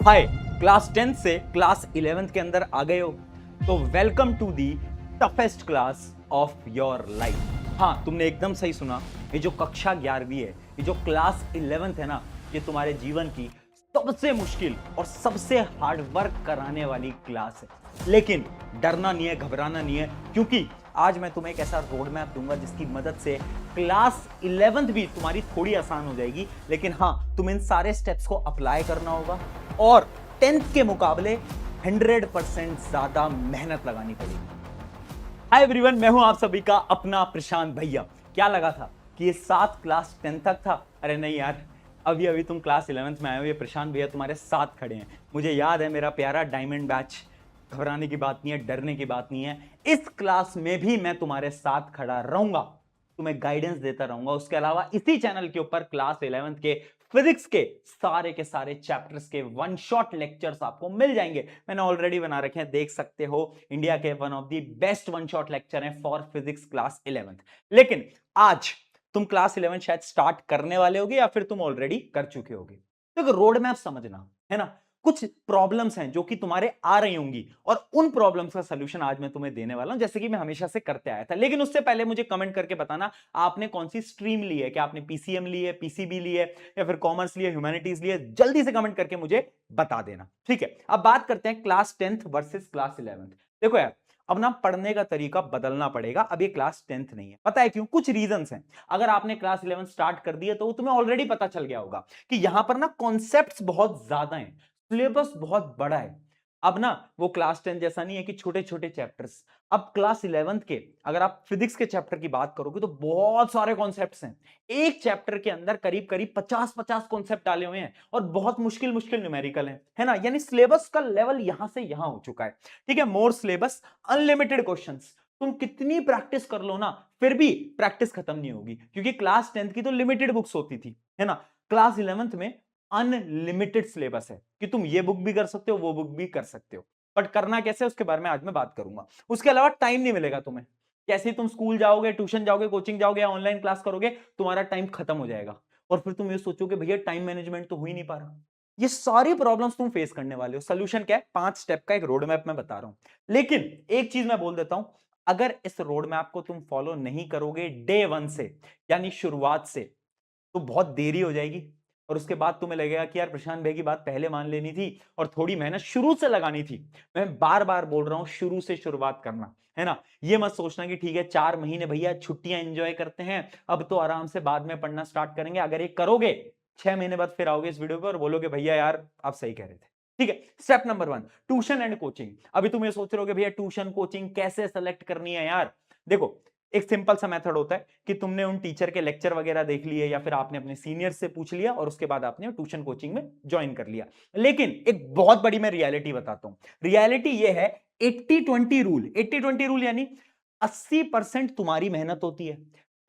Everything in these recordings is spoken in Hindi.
हाय, क्लास 10 से क्लास 11th के अंदर आ गए हो तो welcome to the toughest class of your life. हाँ, तुमने एकदम सही सुना। ये जो कक्षा 11वीं है, ये जो क्लास 11th है ना, ये तुम्हारे जीवन की सबसे मुश्किल और सबसे हार्ड वर्क कराने वाली क्लास है। लेकिन डरना नहीं है, घबराना नहीं है, क्योंकि आज मैं तुम्हें एक ऐसा रोड मैप दूंगा जिसकी मदद से क्लास 11th भी तुम्हारी थोड़ी आसान हो जाएगी। लेकिन हाँ, तुम इन सारे स्टेप्स को अप्लाई करना होगा और 10th के मुकाबले 100% ज्यादा मेहनत लगानी पड़ेगी। हाय एवरीवन, मैं हूं आप सभी का अपना प्रशांत भैया। क्या लगा था कि ये साथ क्लास 10 तक था? अरे नहीं यार, अभी अभी तुम क्लास 11th में आए हो, ये प्रशांत भैया तुम्हारे साथ खड़े हैं। मुझे याद है मेरा प्यारा डायमंड बैच। घबराने की बात नहीं है, डरने की बात नहीं है। इस क्लास में भी मैं तुम्हारे साथ खड़ा रहूंगा, तुम्हें गाइडेंस देता रहूंगा। उसके अलावा इसी चैनल के ऊपर क्लास 11th के फिजिक्स के सारे चैप्टर्स के वन शॉट लेक्चर्स आपको मिल जाएंगे। मैंने ऑलरेडी बना रखे हैं, देख सकते हो। इंडिया के one of the best one shot lecture हैं फॉर फिजिक्स क्लास 11th। लेकिन आज तुम क्लास 11 शायद स्टार्ट करने वाले होगे या फिर तुम ऑलरेडी कर चुके होगे। तो एक रोड मैप समझना है ना। कुछ प्रॉब्लम्स हैं जो कि तुम्हारे आ रही होंगी और उन प्रॉब्लम्स का सलूशन आज मैं तुम्हें देने वाला हूं, जैसे कि मैं हमेशा से करते आया था। लेकिन उससे पहले मुझे कमेंट करके बताना आपने कौन सी स्ट्रीम ली है। क्या आपने पीसीएम ली है, पीसीबी ली है, या फिर कॉमर्स ली है, ह्यूमैनिटीज ली है? जल्दी से कमेंट करके मुझे बता देना, ठीक है। अब बात करते हैं class 10th versus class 11th। देखो यार, अब ना पढ़ने का तरीका बदलना पड़ेगा। अब ये क्लास 10th नहीं है। पता है क्यों? कुछ रीजंस हैं। अगर आपने क्लास 11 स्टार्ट कर दिया तो तुम्हें ऑलरेडी पता चल गया होगा कि यहां पर ना कॉन्सेप्ट्स बहुत ज्यादा हैं, सिलेबस बहुत बड़ा है। अब ना वो क्लास 10 जैसा नहीं है कि छोटे छोटे चैप्टर्स। अब क्लास 11th के अगर आप फिजिक्स के चैप्टर की बात करोगे तो बहुत सारे कॉन्सेप्ट्स हैं। एक चैप्टर के अंदर करीब करीब 50-50 कॉन्सेप्ट डाले हुए हैं और बहुत मुश्किल मुश्किल न्यूमेरिकल है ना। यानी सिलेबस का लेवल यहां से यहां हो चुका है, ठीक है। मोर सिलेबस, अनलिमिटेड क्वेश्चंस। तुम कितनी प्रैक्टिस कर लो ना, फिर भी प्रैक्टिस खत्म नहीं होगी, क्योंकि क्लास 10th की तो लिमिटेड बुक्स होती थी, है ना। क्लास 11th में अनलिमिटेड सिलेबस है कि तुम ये बुक भी कर सकते हो, वो बुक भी कर सकते हो। बट करना कैसे, उसके बारे में आज मैं बात करूंगा। उसके अलावा टाइम नहीं मिलेगा तुम्हें। जैसे ही तुम स्कूल जाओगे, ट्यूशन जाओगे, कोचिंग जाओगे या ऑनलाइन क्लास करोगे, तुम्हारा टाइम खत्म हो जाएगा और फिर तुम ये सोचोगे भैया टाइम मैनेजमेंट तो हो ही नहीं पा रहा। ये सारी प्रॉब्लम्स तुम फेस करने वाले हो। सोल्यूशन क्या है? 5 स्टेप का एक रोड मैप मैं बता रहा हूं। लेकिन एक चीज मैं बोल देता हूं, अगर इस रोड मैप को तुम फॉलो नहीं करोगे डे 1 से, यानी शुरुआत से, तो बहुत देरी हो जाएगी और उसके बाद तुम्हें लगेगा कि यार प्रशांत भाई की बात पहले मान लेनी थी और थोड़ी मेहनत शुरू से लगानी थी। मैं बार बार बोल रहा हूं, शुरू से शुरुआत करना, है ना। ये मत सोचना कि ठीक है 4 महीने भैया छुट्टियां एंजॉय करते हैं, अब तो आराम से बाद में पढ़ना स्टार्ट करेंगे। अगर ये करोगे, 6 महीने बाद फिर आओगे इस वीडियो पर और बोलोगे भैया यार आप सही कह रहे थे। ठीक है। Step number 1, tuition and coaching. अभी तुम ये सोच रहे हो भैया ट्यूशन कोचिंग कैसे सेलेक्ट करनी है यार। देखो, एक सिंपल सा मेथड होता है कि तुमने उन टीचर के लेक्चर वगैरह देख लिए या फिर आपने अपने सीनियर से पूछ लिया और उसके बाद आपने ट्यूशन कोचिंग में ज्वाइन कर लिया। लेकिन एक बहुत बड़ी मैं रियलिटी बताता हूं। रियलिटी ये है 80-20 रूल। 80-20 रूल यानी 80% तुम्हारी मेहनत होती है,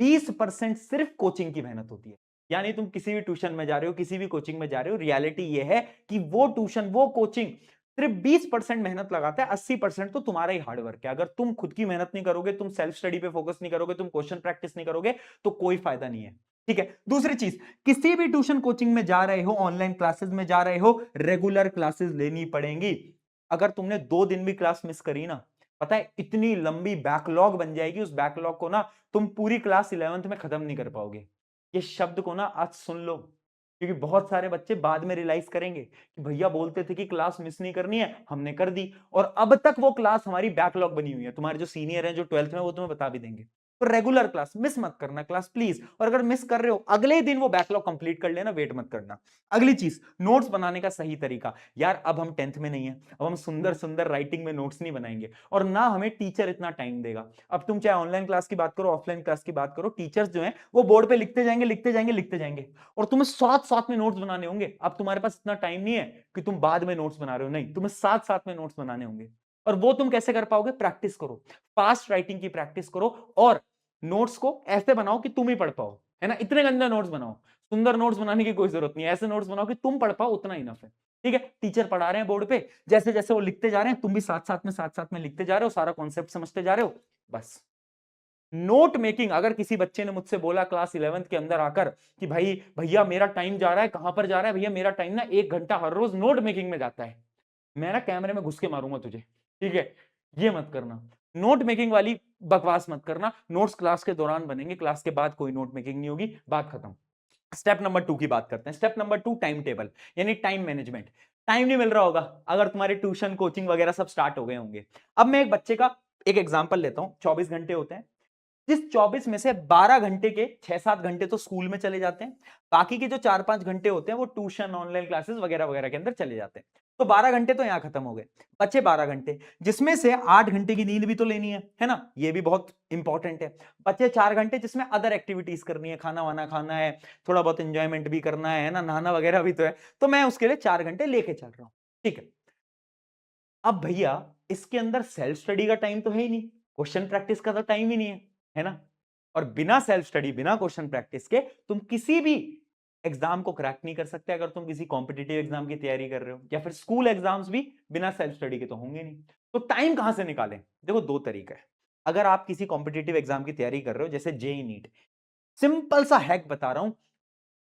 20% सिर्फ कोचिंग की मेहनत होती है। यानी तुम किसी भी ट्यूशन में जा रहे हो, किसी भी कोचिंग में जा रहे हो, रियलिटी ये है कि वो ट्यूशन, वो कोचिंग सिर्फ 20% मेहनत लगाता है, 80% तो तुम्हारा ही हार्डवर्क है। अगर तुम खुद की मेहनत नहीं करोगे, तुम सेल्फ स्टडी पे फोकस नहीं करोगे, तुम क्वेश्चन प्रैक्टिस नहीं करोगे, तो कोई फायदा नहीं है, ठीक है। दूसरी चीज, किसी भी ट्यूशन कोचिंग में जा रहे हो, ऑनलाइन क्लासेस में जा रहे हो, रेगुलर क्लासेस लेनी पड़ेंगी। अगर तुमने 2 दिन भी क्लास मिस करी ना, पता है इतनी लंबी बैकलॉग बन जाएगी, उस बैकलॉग को ना तुम पूरी क्लास 11th में खत्म नहीं कर पाओगे। ये शब्द को ना आज सुन लो, क्योंकि बहुत सारे बच्चे बाद में रियलाइज करेंगे कि भैया बोलते थे कि क्लास मिस नहीं करनी है, हमने कर दी और अब तक वो क्लास हमारी बैकलॉग बनी हुई है। तुम्हारे जो सीनियर हैं, जो 12th में, वो तुम्हें बता भी देंगे। तो रेगुलर क्लास मिस मत करना क्लास प्लीज। और अगर मिस कर रहे हो, अगले ही दिन वो बैकलॉग कंप्लीट कर लेना, वेट मत करना। अगली चीज, नोट्स बनाने का सही तरीका। यार अब हम 10th में नहीं है, अब हम सुंदर सुंदर राइटिंग में नोट्स नहीं बनाएंगे और ना हमें टीचर इतना टाइम देगा। अब तुम चाहे ऑनलाइन क्लास की बात करो, ऑफलाइन क्लास की बात करो, टीचर्स जो है वो बोर्ड पे लिखते जाएंगे, लिखते जाएंगे, लिखते जाएंगे और तुम्हें साथ साथ में नोट्स बनाने होंगे। अब तुम्हारे पास इतना टाइम नहीं है कि तुम बाद में नोट्स बना रहे हो, नहीं, तुम्हें साथ साथ में नोट्स बनाने होंगे। और वो तुम कैसे कर पाओगे? प्रैक्टिस करो, फास्ट राइटिंग की प्रैक्टिस करो और नोट्स को ऐसे बनाओ कि तुम ही पढ़ पाओ, है ना। इतने गंदे नोट्स बनाओ, सुंदर नोट्स बनाने की कोई जरूरत नहीं है। ऐसे नोट्स बनाओ कि तुम पढ़ पाओ, उतना इनफ है, ठीक है। टीचर पढ़ा रहे हैं बोर्ड पे, जैसे जैसे वो लिखते जा रहे हैं तुम भी साथ साथ में लिखते जा रहे हो, सारा कॉन्सेप्ट समझते जा रहे हो, बस। नोट मेकिंग, अगर किसी बच्चे ने मुझसे बोला क्लास 11th के अंदर आकर कि भाई भैया मेरा टाइम जा रहा है, कहां पर जा रहा है भैया, मेरा टाइम ना 1 घंटा हर रोज नोट मेकिंग में जाता है, मैं ना कैमरे में घुस के मारूंगा तुझे, ठीक है, ये मत करना। नोट मेकिंग वाली बकवास मत करना। नोट्स क्लास के दौरान बनेंगे, क्लास के बाद कोई नोट मेकिंग नहीं होगी, बात खत्म। स्टेप नंबर 2 की बात करते हैं। स्टेप नंबर 2, टाइम टेबल, यानी टाइम मैनेजमेंट। टाइम नहीं मिल रहा होगा अगर तुम्हारे ट्यूशन कोचिंग वगैरह सब स्टार्ट हो गए होंगे। अब मैं एक बच्चे का एक एग्जांपल लेता हूं। 24 घंटे होते हैं, जिस 24 में से 12 घंटे के 6-7 घंटे तो स्कूल में चले जाते हैं, बाकी के जो 4-5 घंटे होते हैं वो ट्यूशन, ऑनलाइन क्लासेस वगैरह वगैरह के अंदर चले जाते हैं। तो 12 घंटे तो यहां खत्म हो गए, बचे 12 घंटे, जिसमें से 8 घंटे की नींद भी तो लेनी है ना, ये भी बहुत इंपॉर्टेंट है। बचे 4 घंटे जिसमें अदर एक्टिविटीज करनी है, खाना वाना खाना है, थोड़ा बहुत इंजॉयमेंट भी करना है ना, नहाना वगैरह भी तो है, तो मैं उसके लिए 4 घंटे लेके चल रहा हूं, ठीक है। अब भैया इसके अंदर सेल्फ स्टडी का टाइम तो है ही नहीं, क्वेश्चन प्रैक्टिस का तो टाइम ही नहीं है ना। और बिना सेल्फ स्टडी, बिना क्वेश्चन प्रैक्टिस के तुम किसी भी एग्जाम को क्रैक नहीं कर सकते। अगर तुम किसी कॉम्पिटिटिव एग्जाम की तैयारी कर रहे हो या फिर स्कूल एग्जाम्स भी बिना सेल्फ स्टडी के तो होंगे नहीं। तो टाइम कहां से निकालें? देखो, दो तरीका है। अगर आप किसी कॉम्पिटिटिव एग्जाम की तैयारी कर रहे हो, जैसे जेई नीट, सिंपल सा हैक बता रहा हूं,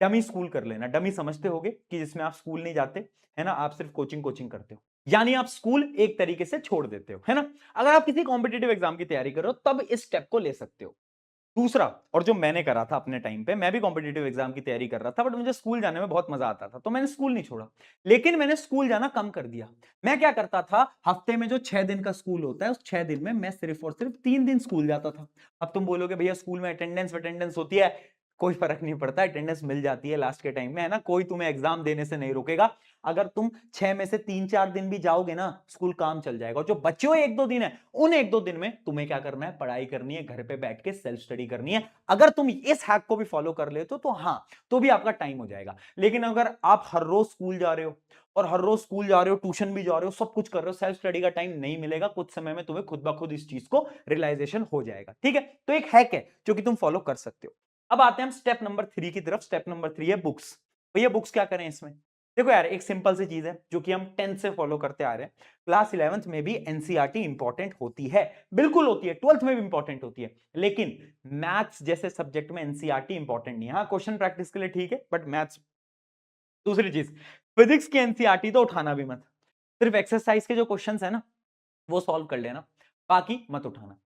डमी स्कूल कर लेना। डमी समझते होगे कि जिसमें आप स्कूल नहीं जाते, है ना, आप सिर्फ कोचिंग कोचिंग करते हो, यानी आप स्कूल एक तरीके से छोड़ देते हो, है ना। अगर आप किसी कॉम्पिटिटिव एग्जाम की तैयारी कर रहे हो तब इस स्टेप को ले सकते हो। दूसरा, और जो मैंने करा था अपने टाइम पे, मैं भी कॉम्पिटिटिव एग्जाम की तैयारी कर रहा था, बट मुझे स्कूल जाने में बहुत मजा आता था, तो मैंने स्कूल नहीं छोड़ा, लेकिन मैंने स्कूल जाना कम कर दिया। मैं क्या करता था, हफ्ते में जो 6 दिन का स्कूल होता है, उस 6 दिन में मैं सिर्फ और सिर्फ 3 दिन स्कूल जाता था। अब तुम बोलोगे भैया स्कूल में अटेंडेंस अटेंडेंस होती है, कोई फर्क नहीं पड़ता, अटेंडेंस मिल जाती है लास्ट के टाइम में, है ना, कोई तुम्हें एग्जाम देने से नहीं रोकेगा। अगर तुम 6 में से 3-4 दिन भी जाओगे ना, स्कूल काम चल जाएगा। और जो बचे हुए 1-2 दिन है, उन 1-2 दिन में तुम्हें क्या करना है, पढ़ाई करनी है, घर पे बैठ के सेल्फ स्टडी करनी है। अगर तुम इस हैक को भी फॉलो कर लेते हो तो हाँ, तो भी आपका टाइम हो जाएगा। लेकिन अगर आप हर रोज स्कूल जा रहे हो, और हर रोज स्कूल जा रहे हो, ट्यूशन भी जा रहे हो, सब कुछ कर रहे हो, सेल्फ स्टडी का टाइम नहीं मिलेगा। कुछ समय में तुम्हें खुद ब खुद इस चीज को रियलाइजेशन हो जाएगा, ठीक है। तो एक हैक है जो कि तुम फॉलो कर सकते हो। अब आते हैं हम स्टेप नंबर 3 की तरफ। स्टेप नंबर 3 है बुक्स। भैया बुक्स क्या करें इसमें? देखो यार, एक सिंपल सी चीज है जो कि हम 10th से फॉलो करते आ रहे हैं। क्लास 11th में भी एनसीईआरटी इंपॉर्टेंट होती है, बिल्कुल होती है, 12th में भी इंपॉर्टेंट होती है, लेकिन मैथ्स जैसे सब्जेक्ट में एनसीईआरटी इंपॉर्टेंट नहीं है। हाँ, क्वेश्चन प्रैक्टिस के लिए ठीक है, बट मैथ्स। दूसरी चीज, फिजिक्स की एनसीईआरटी तो उठाना भी मत, सिर्फ एक्सरसाइज के जो क्वेश्चंस है ना वो सॉल्व कर लेना, बाकी मत उठाना।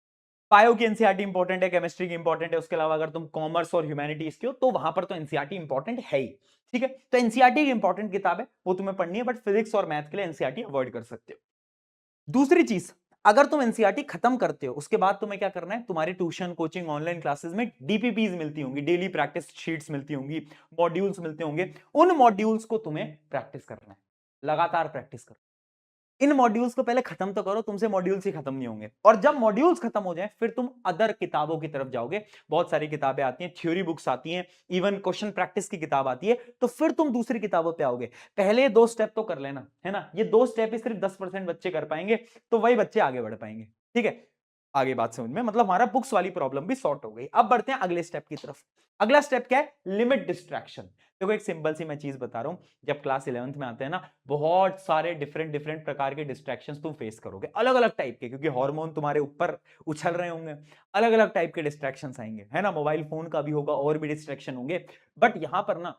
बायो की एनसीईआरटी इंपॉर्टेंट है, केमिस्ट्री की इंपॉर्टेंट है, उसके अलावा अगर तुम कॉमर्स और ह्यूमैनिटीज के हो तो वहां पर तो एनसीईआरटी इंपॉर्टेंट है ही, ठीक है। तो एनसीईआरटी की इंपॉर्टेंट किताब है, वो तुम्हें पढ़नी है, बट फिजिक्स और मैथ के लिए एनसीईआरटी अवॉइड कर सकते हो। दूसरी चीज, अगर तुम एनसीईआरटी खत्म करते हो, उसके बाद तुम्हें क्या करना है, तुम्हारी ट्यूशन, कोचिंग, ऑनलाइन क्लासेस में डीपीपीज मिलती होंगी, डेली प्रैक्टिस शीट्स मिलती होंगी, मॉड्यूल्स मिलते होंगे। उन मॉड्यूल्स को तुम्हें प्रैक्टिस करना है, लगातार प्रैक्टिस करो। इन मॉड्यूल्स को पहले खत्म तो करो, तुमसे मॉड्यूल्स ही खत्म नहीं होंगे। और जब मॉड्यूल्स खत्म हो जाए फिर तुम अदर किताबों की तरफ जाओगे। बहुत सारी किताबें आती हैं, थ्योरी बुक्स आती हैं, इवन क्वेश्चन प्रैक्टिस की किताब आती है, तो फिर तुम दूसरी किताबों पे आओगे। पहले 2 स्टेप तो कर लेना, है ना, ये 2 स्टेप ही सिर्फ 10% बच्चे कर पाएंगे, तो वही बच्चे आगे बढ़ पाएंगे, ठीक है। आगे बात समझ में, मतलब हमारा बुक्स वाली प्रॉब्लम भी सॉर्ट हो गई। अब बढ़ते हैं अगले स्टेप की तरफ। अगला स्टेप क्या है? Limit distraction. देखो, एक सिंपल सी मैं चीज बता रहा हूं, जब क्लास 11th में आते हैं ना, बहुत सारे डिफरेंट डिफरेंट प्रकार के डिस्ट्रैक्शंस तुम फेस करोगे, अलग अलग टाइप के, क्योंकि हार्मोन तुम्हारे ऊपर उछल रहे होंगे, अलग अलग टाइप के डिस्ट्रैक्शंस आएंगे, है ना, मोबाइल फोन का भी होगा, और भी डिस्ट्रैक्शन होंगे। बट यहां पर ना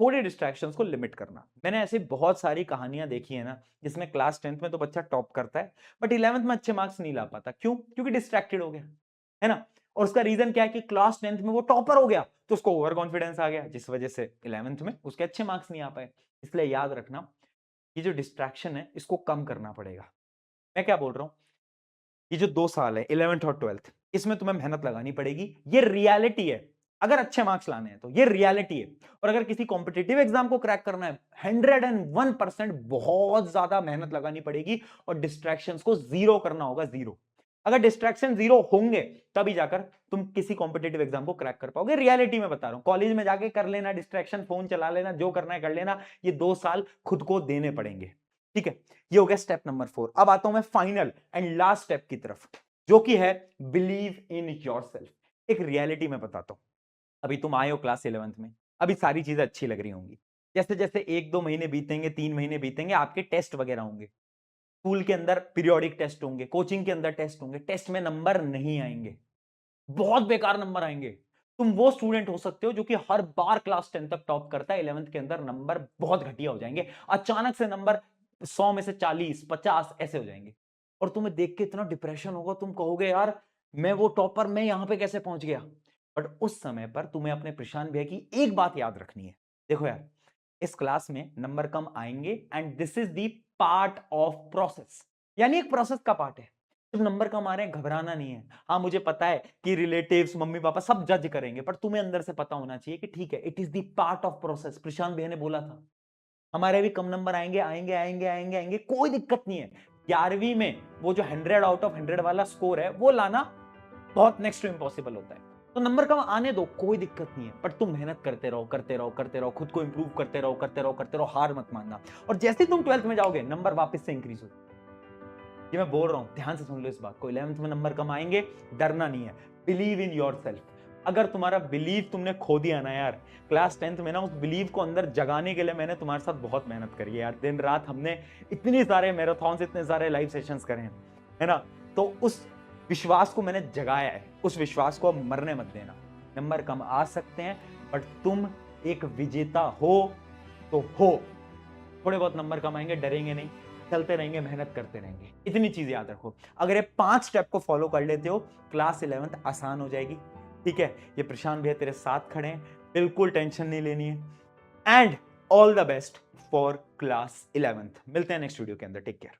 थोड़े डिस्ट्रैक्शंस को लिमिट करना। मैंने ऐसी बहुत सारी कहानियां देखी है ना, जिसमें क्लास 10th में तो बच्चा टॉप करता है, बट 11th में अच्छे मार्क्स नहीं ला पाता। क्यों? क्योंकि डिस्ट्रैक्टेड हो गया, है ना। और उसका रीजन क्या है कि क्लास 10th में वो टॉपर हो गया, तो उसको ओवर कॉन्फिडेंस आ गया, जिस वजह से 11th में उसके अच्छे मार्क्स नहीं आ पाए। इसलिए याद रखना, ये जो डिस्ट्रैक्शन है इसको कम करना पड़ेगा। मैं क्या बोल रहा हूं, ये जो 2 साल है 11th और 12th, इसमें तुम्हें मेहनत लगानी पड़ेगी, ये रियलिटी है। अगर अच्छे मार्क्स लाने हैं तो ये रियलिटी है। और अगर किसी कॉम्पिटिटिव एग्जाम को क्रैक करना है, 101% बहुत ज्यादा मेहनत लगानी पड़ेगी, और डिस्ट्रैक्शंस को जीरो करना होगा, जीरो। अगर डिस्ट्रैक्शन जीरो होंगे तभी जाकर तुम किसी कॉम्पिटिटिव एग्जाम को क्रैक कर पाओगे। रियलिटी में बता रहा हूं, कॉलेज में जाके कर लेना डिस्ट्रैक्शन, फोन चला लेना, जो करना है कर लेना, ये 2 साल खुद को देने पड़ेंगे, ठीक है। ये हो गया स्टेप नंबर 4। अब आता हूं मैं फाइनल एंड लास्ट स्टेप की तरफ, जो कि है बिलीव इन योरसेल्फ। एक रियलिटी में बताता हूं, अभी तुम आए हो क्लास 11th में, अभी सारी चीजें अच्छी लग रही होंगी। जैसे जैसे 1-2 महीने बीतेंगे, 3 महीने बीतेंगे, आपके टेस्ट वगैरह होंगे, स्कूल के अंदर पीरियोडिक टेस्ट होंगे, कोचिंग के अंदर टेस्ट होंगे, टेस्ट में नंबर नहीं आएंगे, बहुत बेकार नंबर आएंगे। तुम वो स्टूडेंट हो सकते हो जो कि हर बार क्लास 10 तक टॉप करता है, 11th के अंदर नंबर बहुत घटिया हो जाएंगे, अचानक से नंबर 100 में से 40 50 ऐसे हो जाएंगे, और तुम्हें देख के इतना डिप्रेशन होगा, तुम कहोगे यार मैं वो टॉपर, मैं यहां पे कैसे पहुंच गया। बट उस समय पर तुम्हें अपने प्रशांत भैया की एक बात याद रखनी है। देखो यार, इस क्लास में नंबर कम आएंगे and this is the part of process, यानी एक प्रोसेस का पार्ट है। जब नंबर कम आ रहे हैं घबराना नहीं है। हाँ मुझे पता है कि रिलेटिव्स मम्मी पापा सब जज करेंगे, पर तुम्हें अंदर से पता होना चाहिए कि ठीक है, it is the part of process. Prashant भैया ने बोला था हमारे भी कम नंबर आएंगे आएंगे आएंगे आएंगे आएंगे, कोई दिक्कत नहीं है। 11वीं में वो जो 100 आउट ऑफ 100 वाला स्कोर है वो लाना बहुत नेक्स्ट टू इम्पॉसिबल होता है। तो नंबर कम आने दो, कोई दिक्कत नहीं है, पर तुम मेहनत करते रहो करते रहो करते रहो, खुद को इंप्रूव करते रहो करते रहो करते रहो, हार मत मानना। और जैसे ही तुम 12th में जाओगे नंबर वापस से इंक्रीज हो। ये मैं बोल रहा हूं, ध्यान से सुन लो इस बात को। 11th में नंबर कम आएंगे, डरना नहीं है। Believe in your self. अगर तुम्हारा बिलीव तुमने खो दिया ना यार, क्लास 10th में ना, उस बिलीव को अंदर जगाने के लिए मैंने तुम्हारे साथ बहुत मेहनत करी है यार। दिन रात हमने इतने सारे मैराथन, इतने सारे लाइव सेशंस करे हैं, है ना। तो उस विश्वास को मैंने जगाया है, उस विश्वास को अब मरने मत देना। नंबर कम आ सकते हैं, बट तुम एक विजेता हो तो हो। थोड़े बहुत नंबर कम आएंगे, डरेंगे नहीं, चलते रहेंगे, मेहनत करते रहेंगे। इतनी चीज याद रखो। अगर ये 5 स्टेप को फॉलो कर लेते हो, क्लास 11th आसान हो जाएगी। ठीक है, ये प्रशांत भैया तेरे साथ खड़े हैं, बिल्कुल टेंशन नहीं लेनी है। And all the best for class 11th। मिलते हैं नेक्स्ट वीडियो के अंदर। Take care.